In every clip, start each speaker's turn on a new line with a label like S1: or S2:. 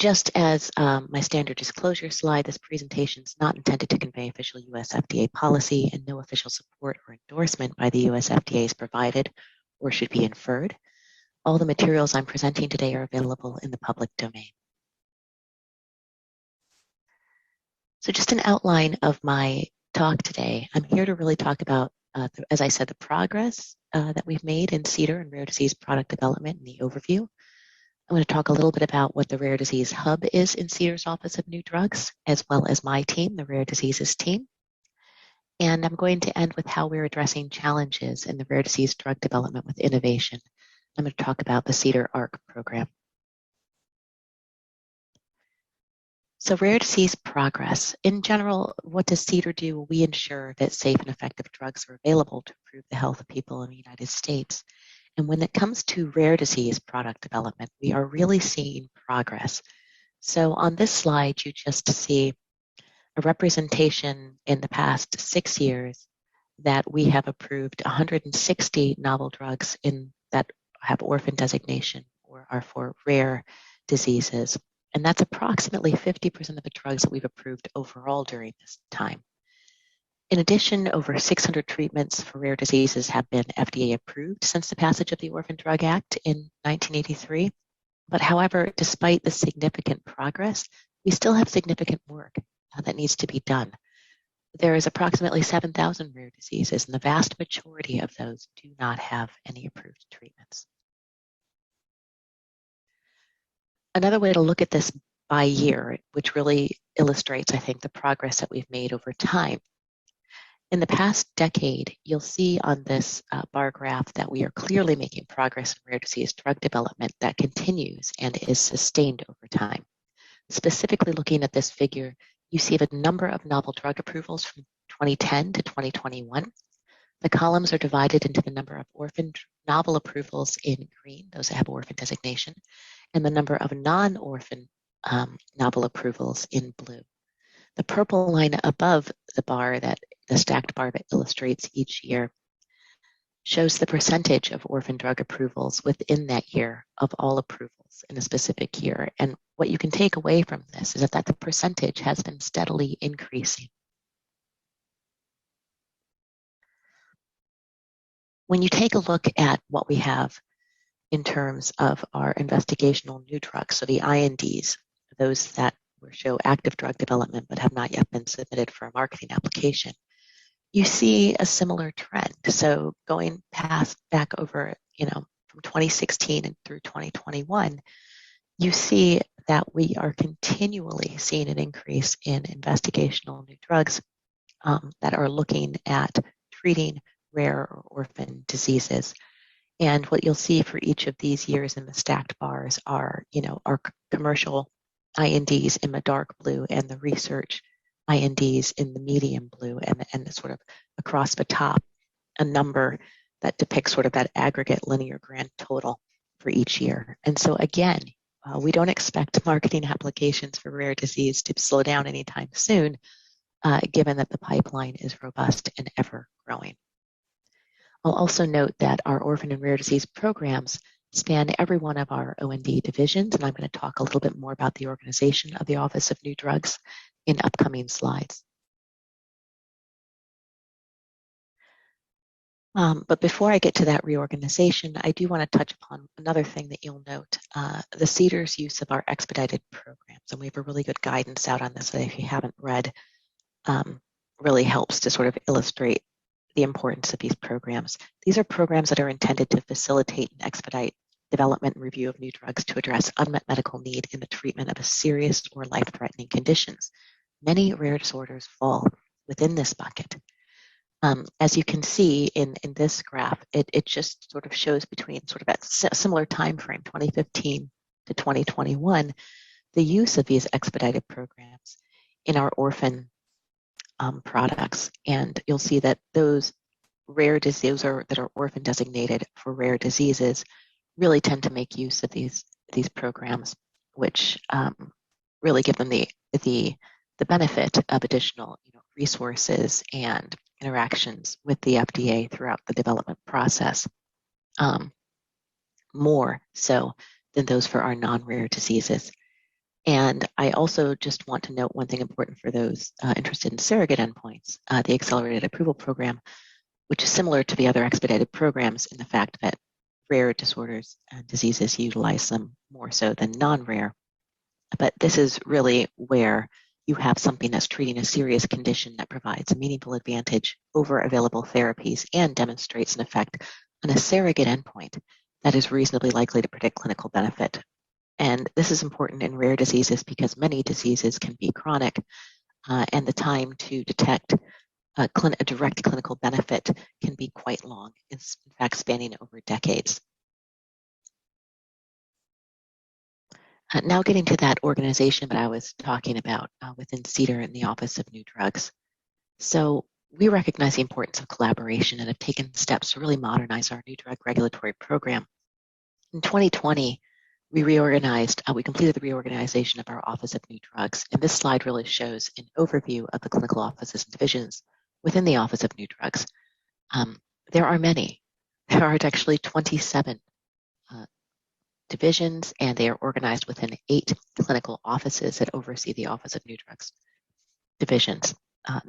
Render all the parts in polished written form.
S1: Just as my standard disclosure slide, this presentation is not intended to convey official US FDA policy, and no official support or endorsement by the US FDA is provided or should be inferred. All the materials I'm presenting today are available in the public domain. So just an outline of my talk today. I'm here to really talk about, as I said, the progress that we've made in CDER and rare disease product development and the overview. I'm going to talk a little bit about what the Rare Disease Hub is in CDER's Office of New Drugs, as well as my team, the Rare Diseases team. And I'm going to end with how we're addressing challenges in the rare disease drug development with innovation. I'm going to talk about the CDER ARC program. So rare disease progress. In general, what does CDER do? We ensure that safe and effective drugs are available to improve the health of people in the United States. And when it comes to rare disease product development, we are really seeing progress. So on this slide, you just see a representation in the past 6 years that we have approved 160 novel drugs that have orphan designation or are for rare diseases. And that's approximately 50% of the drugs that we've approved overall during this time. In addition, over 600 treatments for rare diseases have been FDA approved since the passage of the Orphan Drug Act in 1983. But however, despite the significant progress, we still have significant work that needs to be done. There is approximately 7,000 rare diseases, and the vast majority of those do not have any approved treatments. Another way to look at this by year, which really illustrates, I think, the progress that we've made over time. In the past decade, you'll see on this bar graph that we are clearly making progress in rare disease drug development that continues and is sustained over time. Specifically looking at this figure, you see the number of novel drug approvals from 2010 to 2021. The columns are divided into the number of orphan novel approvals in green, those that have orphan designation, and the number of non-orphan novel approvals in blue. The purple line above the bar, the stacked bar that illustrates each year, shows the percentage of orphan drug approvals within that year of all approvals in a specific year. And what you can take away from this is that the percentage has been steadily increasing. When you take a look at what we have in terms of our investigational new drugs, so the INDs, those that show active drug development but have not yet been submitted for a marketing application, you see a similar trend. So going back over, from 2016 and through 2021, you see that we are continually seeing an increase in investigational new drugs that are looking at treating rare or orphan diseases. And what you'll see for each of these years in the stacked bars are, our commercial INDs in the dark blue and the research INDs in the medium blue, and sort of across the top, a number that depicts sort of that aggregate linear grand total for each year. And so again, we don't expect marketing applications for rare disease to slow down anytime soon, given that the pipeline is robust and ever growing. I'll also note that our orphan and rare disease programs span every one of our O&D divisions, and I'm going to talk a little bit more about the organization of the Office of New Drugs in upcoming slides. But before I get to that reorganization, I do want to touch upon another thing that you'll note, the CDER's use of our expedited programs. And we have a really good guidance out on this that if you haven't read, really helps to sort of illustrate the importance of these programs. These are programs that are intended to facilitate and expedite development and review of new drugs to address unmet medical need in the treatment of a serious or life-threatening conditions. Many rare disorders fall within this bucket. As you can see in this graph, it just sort of shows between sort of that similar time frame, 2015 to 2021, the use of these expedited programs in our orphan products. And you'll see that those rare diseases that are orphan designated for rare diseases really tend to make use of these programs, which really give them the benefit of additional resources and interactions with the FDA throughout the development process, more so than those for our non-rare diseases. And I also just want to note one thing important for those interested in surrogate endpoints, the accelerated approval program, which is similar to the other expedited programs in the fact that rare disorders and diseases utilize them more so than non-rare. But this is really where you have something that's treating a serious condition that provides a meaningful advantage over available therapies and demonstrates an effect on a surrogate endpoint that is reasonably likely to predict clinical benefit. And this is important in rare diseases because many diseases can be chronic, and the time to detect a direct clinical benefit can be quite long, in fact spanning over decades. Now getting to that organization that I was talking about within CDER in the Office of New Drugs. So we recognize the importance of collaboration and have taken steps to really modernize our new drug regulatory program. In 2020, we reorganized, we completed the reorganization of our Office of New Drugs, and this slide really shows an overview of the clinical offices and divisions within the Office of New Drugs. There are many. There are actually 27 divisions, and they are organized within 8 clinical offices that oversee the Office of New Drugs divisions.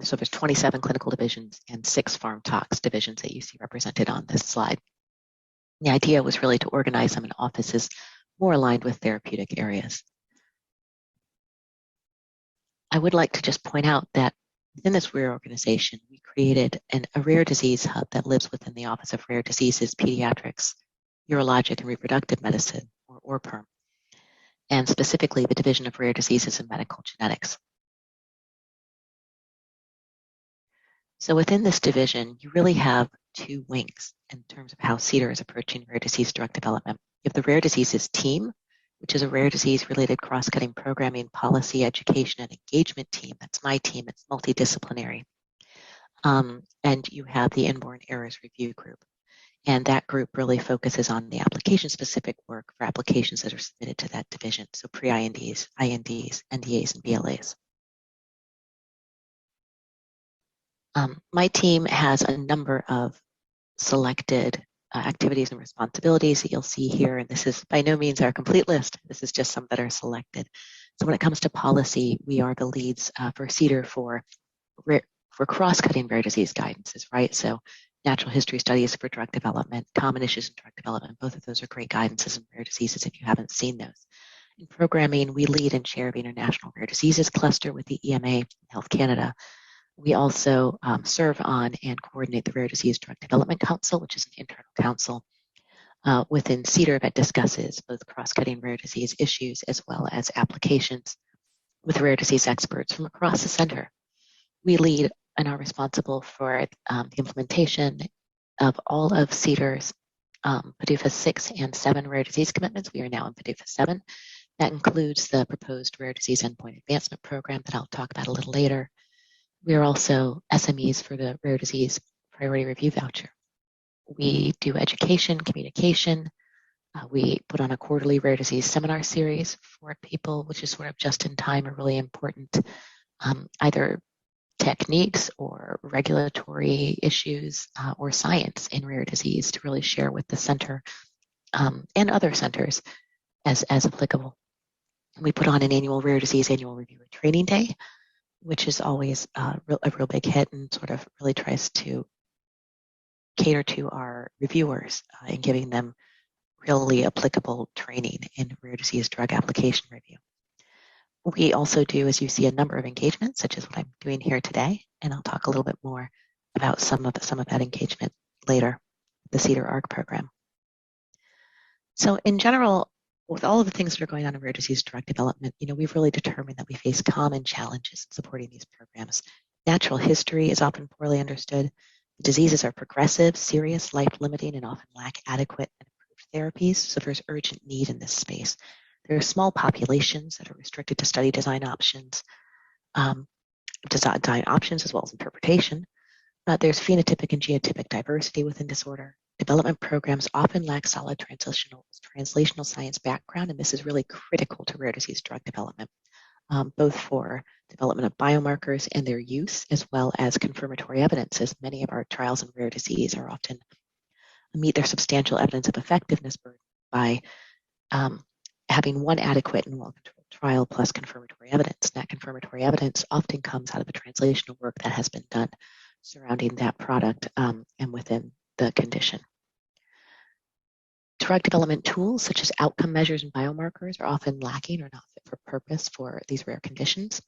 S1: So there's 27 clinical divisions and 6 pharm tox divisions that you see represented on this slide. The idea was really to organize them in offices more aligned with therapeutic areas. I would like to just point out that within this reorganization, we created a rare disease hub that lives within the Office of Rare Diseases, Pediatrics, Urologic and Reproductive Medicine, or ORPERM, and specifically the Division of Rare Diseases and Medical Genetics. So within this division, you really have 2 wings in terms of how CDER is approaching rare disease drug development. You have the Rare Diseases team, which is a rare disease-related cross-cutting programming, policy, education, and engagement team. That's my team. It's multidisciplinary. And you have the Inborn Errors Review Group. And that group really focuses on the application-specific work for applications that are submitted to that division, so pre-INDs, INDs, NDAs, and BLAs. My team has a number of selected activities and responsibilities that you'll see here, and this is by no means our complete list. This is just some that are selected. So when it comes to policy, we are the leads for CDER for cross-cutting rare disease guidances, right? So natural history studies for drug development, common issues in drug development, both of those are great guidances in rare diseases if you haven't seen those. In programming, we lead and chair the International Rare Diseases Cluster with the EMA and Health Canada. We also serve on and coordinate the Rare Disease Drug Development Council, which is an internal council within CDER that discusses both cross-cutting rare disease issues as well as applications with rare disease experts from across the center. We lead and are responsible for the implementation of all of CDER's PDUFA 6 and 7 rare disease commitments. We are now in PDUFA 7. That includes the proposed Rare Disease Endpoint Advancement Program that I'll talk about a little later. We are also SMEs for the Rare Disease Priority Review Voucher. We do education, communication. We put on a quarterly rare disease seminar series for people, which is sort of just in time or really important, either techniques or regulatory issues or science in rare disease to really share with the center and other centers as applicable. We put on an annual rare disease annual reviewer training day, which is always a real big hit and sort of really tries to cater to our reviewers and giving them really applicable training in rare disease drug application review. We also do, as you see, a number of engagements, such as what I'm doing here today, and I'll talk a little bit more about some of that engagement later, the CDER ARC program. So in general, with all of the things that are going on in rare disease drug development, we've really determined that we face common challenges in supporting these programs. Natural history is often poorly understood. The diseases are progressive, serious, life-limiting, and often lack adequate and approved therapies, so there's urgent need in this space. There are small populations that are restricted to study design options as well as interpretation. There's phenotypic and genotypic diversity within disorder. Development programs often lack solid translational science background, and this is really critical to rare disease drug development, both for development of biomarkers and their use, as well as confirmatory evidence, as many of our trials in rare disease are often meet their substantial evidence of effectiveness burden by having one adequate and well-controlled trial plus confirmatory evidence. That confirmatory evidence often comes out of the translational work that has been done surrounding that product and within the condition. Drug development tools such as outcome measures and biomarkers are often lacking or not fit for purpose for these rare conditions.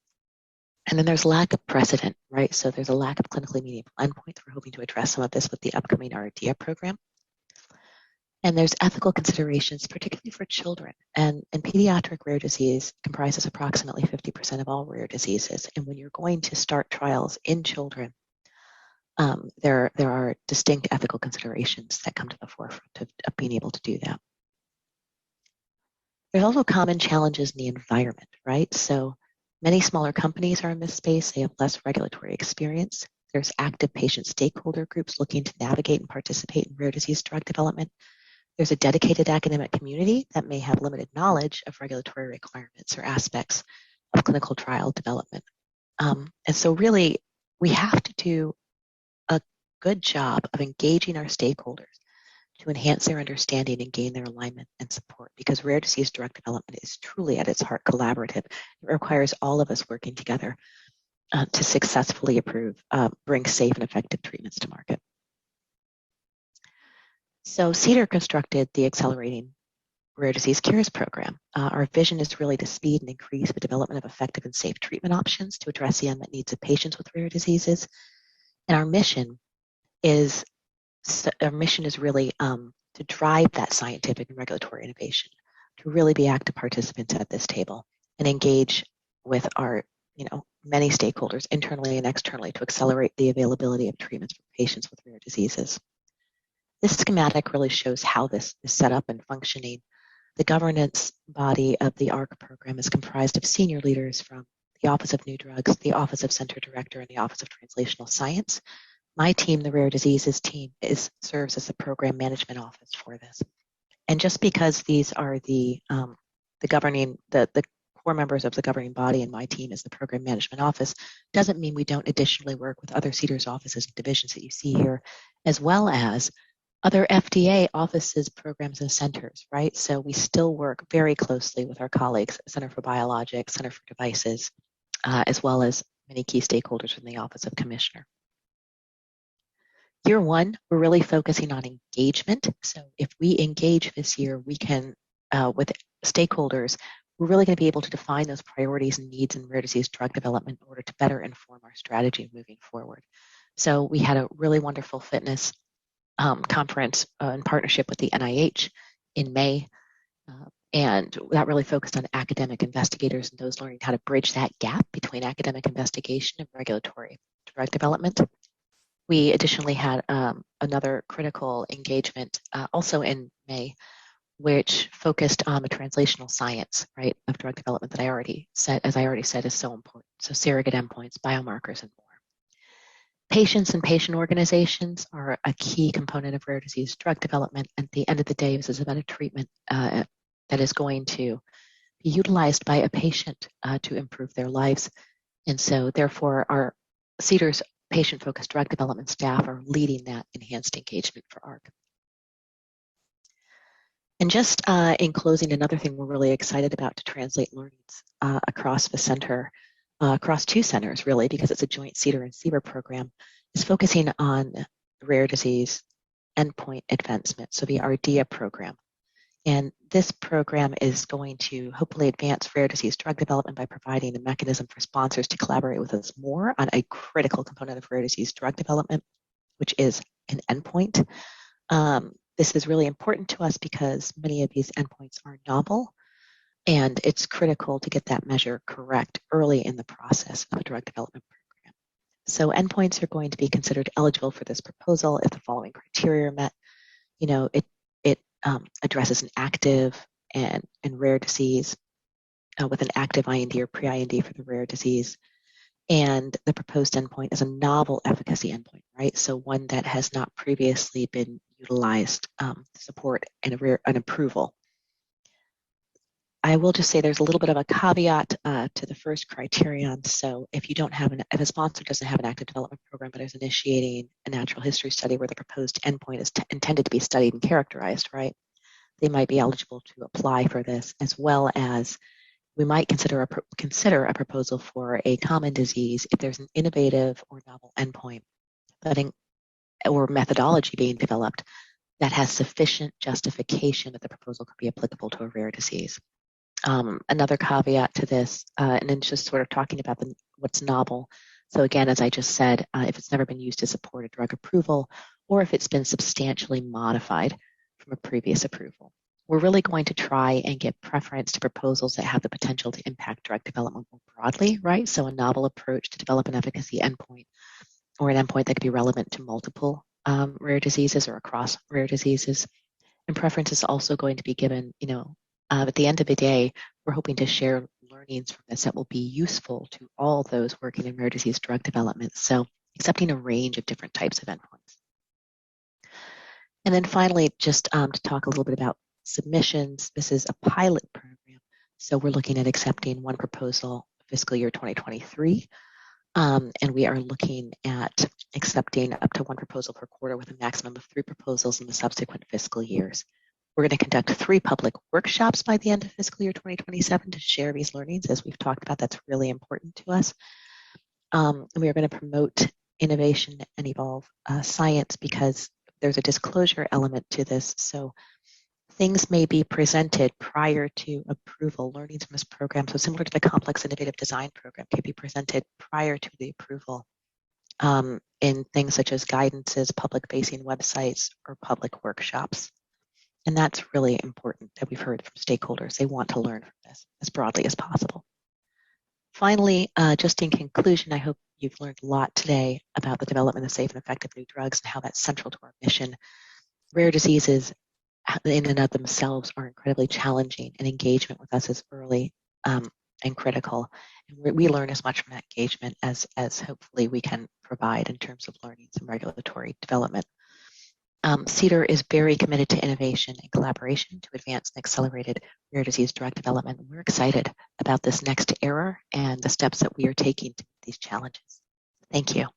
S1: And then there's lack of precedent, right? So there's a lack of clinically meaningful endpoints. We're hoping to address some of this with the upcoming RDIA program. And there's ethical considerations, particularly for children. And pediatric rare disease comprises approximately 50% of all rare diseases. And when you're going to start trials in children, there are distinct ethical considerations that come to the forefront of being able to do that. There's also common challenges in the environment, right? So many smaller companies are in this space. They have less regulatory experience. There's active patient stakeholder groups looking to navigate and participate in rare disease drug development. There's a dedicated academic community that may have limited knowledge of regulatory requirements or aspects of clinical trial development. And so really, we have to do a good job of engaging our stakeholders to enhance their understanding and gain their alignment and support, because rare disease drug development is truly at its heart collaborative. It requires all of us working together to successfully bring safe and effective treatments to market. So CDER constructed the Accelerating Rare Disease Cures program. Our vision is really to speed and increase the development of effective and safe treatment options to address the unmet needs of patients with rare diseases. And our mission is really to drive that scientific and regulatory innovation, to really be active participants at this table and engage with our many stakeholders internally and externally to accelerate the availability of treatments for patients with rare diseases. This schematic really shows how this is set up and functioning. The governance body of the ARC program is comprised of senior leaders from the Office of New Drugs, the Office of Center Director, and the Office of Translational Science. My team, the Rare Diseases team, serves as the program management office for this. And just because these are the core members of the governing body, and my team is the program management office, doesn't mean we don't additionally work with other CDER's offices and divisions that you see here, as well as other FDA offices, programs, and centers, right? So we still work very closely with our colleagues at Center for Biologics, Center for Devices, as well as many key stakeholders from the Office of Commissioner. Year one, we're really focusing on engagement. So if we engage this year, we can, with stakeholders, we're really going to be able to define those priorities and needs in rare disease drug development in order to better inform our strategy moving forward. So we had a really wonderful fitness conference in partnership with the NIH in May, and that really focused on academic investigators and those learning how to bridge that gap between academic investigation and regulatory drug development. We additionally had another critical engagement also in May, which focused on the translational science, right, of drug development that I already said is so important. So surrogate endpoints, biomarkers, and more. Patients and patient organizations are a key component of rare disease drug development. At the end of the day, this is about a treatment that is going to be utilized by a patient to improve their lives. And so therefore, our CDER's patient-focused drug development staff are leading that enhanced engagement for ARC. And just in closing, another thing we're really excited about to translate learnings across the center, across two centers really, because it's a joint CDER and CBER program, is focusing on rare disease endpoint advancement, so the RDIA program. And this program is going to hopefully advance rare disease drug development by providing a mechanism for sponsors to collaborate with us more on a critical component of rare disease drug development, which is an endpoint. This is really important to us because many of these endpoints are novel, and it's critical to get that measure correct early in the process of a drug development program. So endpoints are going to be considered eligible for this proposal if the following criteria are met. It addresses an active and rare disease with an active IND or pre-IND for the rare disease. And the proposed endpoint is a novel efficacy endpoint, right? So one that has not previously been utilized to support an approval. I will just say there's a little bit of a caveat to the first criterion. So if if a sponsor doesn't have an active development program but is initiating a natural history study where the proposed endpoint is intended to be studied and characterized, right, they might be eligible to apply for this, as well as we might consider a proposal for a common disease if there's an innovative or novel endpoint or methodology being developed that has sufficient justification that the proposal could be applicable to a rare disease. Another caveat to this, and then just sort of talking about what's novel. So again, as I just said, if it's never been used to support a drug approval, or if it's been substantially modified from a previous approval. We're really going to try and give preference to proposals that have the potential to impact drug development more broadly, right? So a novel approach to develop an efficacy endpoint, or an endpoint that could be relevant to multiple rare diseases or across rare diseases. And preference is also going to be given, at the end of the day, we're hoping to share learnings from this that will be useful to all those working in rare disease drug development. So accepting a range of different types of endpoints. And then finally, just to talk a little bit about submissions. This is a pilot program. So we're looking at accepting one proposal fiscal year 2023. And we are looking at accepting up to one proposal per quarter with a maximum of 3 proposals in the subsequent fiscal years. We're going to conduct 3 public workshops by the end of fiscal year 2027 to share these learnings. As we've talked about, that's really important to us. And we are going to promote innovation and evolve science because there's a disclosure element to this. So things may be presented prior to approval. Learnings from this program, so similar to the complex innovative design program, can be presented prior to the approval in things such as guidances, public-facing websites, or public workshops. And that's really important that we've heard from stakeholders. They want to learn from this as broadly as possible. Finally, just in conclusion, I hope you've learned a lot today about the development of safe and effective new drugs and how that's central to our mission. Rare diseases in and of themselves are incredibly challenging, and engagement with us is early and critical. And we learn as much from that engagement as hopefully we can provide in terms of learnings and regulatory development. CDER is very committed to innovation and collaboration to advance an accelerated rare disease drug development. We're excited about this next era and the steps that we are taking to meet these challenges. Thank you.